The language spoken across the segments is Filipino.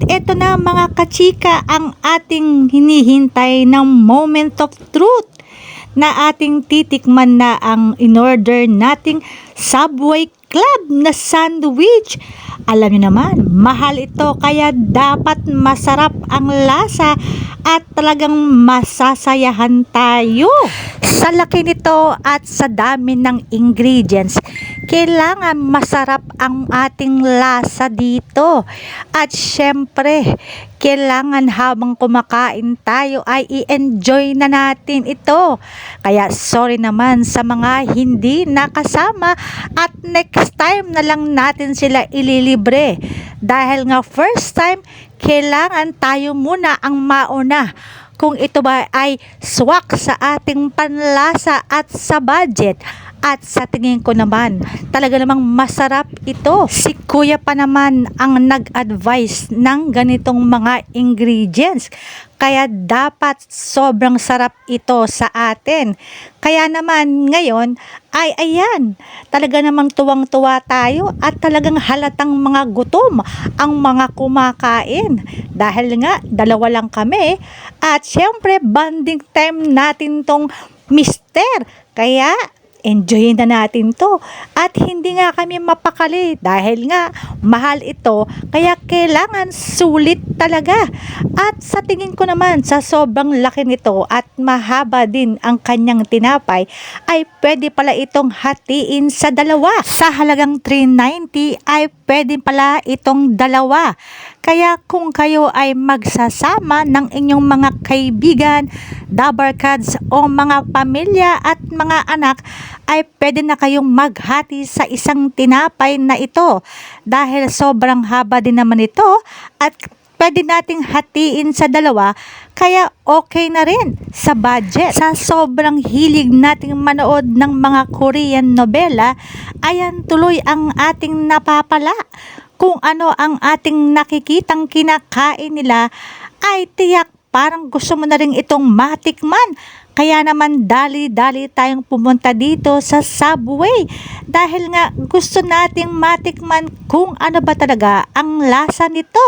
Ito na mga kachika ang ating hinihintay ng moment of truth na ating titikman na ang in-order nating Subway Club na sandwich. Alam niyo naman, mahal ito kaya dapat masarap ang lasa at talagang masasayahan tayo. Sa laki nito at sa dami ng ingredients, kailangan masarap ang ating lasa dito. At syempre, kailangan habang kumakain tayo ay i-enjoy na natin ito. Kaya sorry naman sa mga hindi nakasama at next time na lang natin sila ililibre. Dahil nga first time, kailangan tayo muna ang mauna. Kung ito ba ay swak sa ating panlasa at sa budget. At sa tingin ko naman, talaga namang masarap ito. Si Kuya pa naman ang nag-advise ng ganitong mga ingredients. Kaya dapat sobrang sarap ito sa atin. Kaya naman ngayon ay ayan, talaga namang tuwang-tuwa tayo at talagang halatang mga gutom ang mga kumakain. Dahil nga, dalawa lang kami at syempre bonding time natin tong mister. Kaya enjoyin na natin to at hindi nga kami mapakali dahil nga mahal ito kaya kailangan sulit talaga. At sa tingin ko naman sa sobrang laki nito at mahaba din ang kanyang tinapay ay pwede pala itong hatiin sa dalawa. Sa halagang 390 ay pwede pala itong dalawa. Kaya kung kayo ay magsasama ng inyong mga kaibigan, dabarkads o mga pamilya at mga anak, ay pwede na kayong maghati sa isang tinapay na ito. Dahil sobrang haba din naman ito at pwede nating hatiin sa dalawa, kaya okay na rin sa budget. Sa sobrang hilig nating manood ng mga Korean novela, ayan tuloy ang ating napapala. Kung ano ang ating nakikitang kinakain nila, ay tiyak parang gusto mo na rin itong matikman. Kaya naman dali-dali tayong pumunta dito sa Subway dahil nga gusto nating matikman kung ano ba talaga ang lasa nito.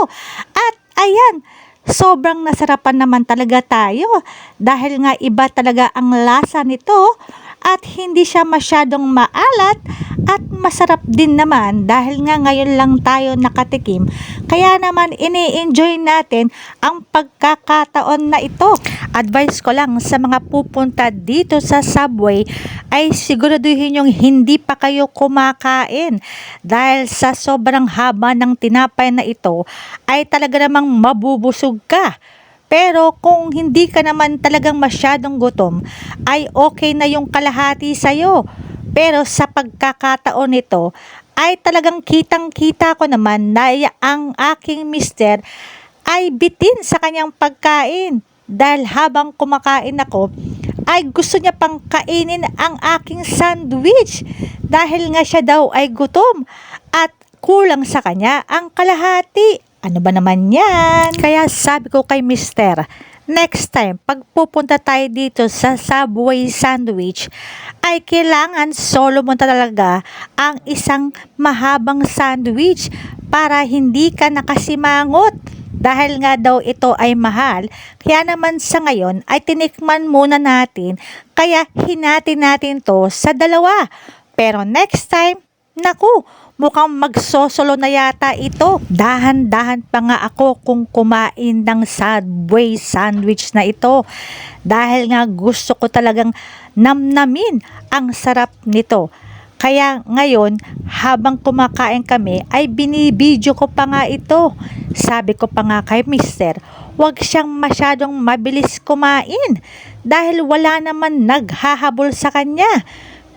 At ayan, sobrang nasarapan naman talaga tayo dahil nga iba talaga ang lasa nito at hindi siya masyadong maalat at masarap din naman dahil nga ngayon lang tayo nakatikim. Kaya naman ini-enjoy natin ang pagkakataon na ito. Advice ko lang sa mga pupunta dito sa Subway ay siguraduhin yung hindi pa kayo kumakain dahil sa sobrang haba ng tinapay na ito ay talaga namang mabubusog ka. Pero kung hindi ka naman talagang masyadong gutom, ay okay na yung kalahati sa'yo. Pero sa pagkakataon nito, ay talagang kitang-kita ko naman na ang aking mister ay bitin sa kanyang pagkain. Dahil habang kumakain ako, ay gusto niya pang kainin ang aking sandwich. Dahil nga siya daw ay gutom at kulang sa kanya ang kalahati. Ano ba naman yan? Kaya sabi ko kay mister, next time, pag pupunta tayo dito sa Subway sandwich, ay kailangan solo mo talaga ang isang mahabang sandwich para hindi ka nakasimangot. Dahil nga daw ito ay mahal, kaya naman sa ngayon ay tinikman muna natin, kaya hinati natin to sa dalawa. Pero next time, naku, mukhang magsosolo na yata ito. Dahan-dahan pa nga ako kung kumain ng Subway sandwich na ito. Dahil nga gusto ko talagang namnamin ang sarap nito. Kaya ngayon, habang kumakain kami, ay binibidyo ko pa nga ito. Sabi ko pa nga kay mister, huwag siyang masyadong mabilis kumain. Dahil wala naman naghahabol sa kanya.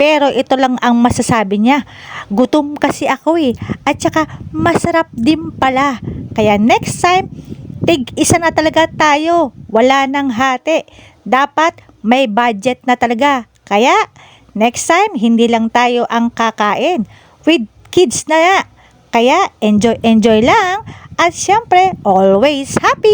Pero ito lang ang masasabi niya. Gutom kasi ako at saka masarap din pala. Kaya next time, tig-isa na talaga tayo. Wala nang hati. Dapat may budget na talaga. Kaya next time, hindi lang tayo ang kakain. With kids na. Kaya enjoy lang. At syempre, always happy.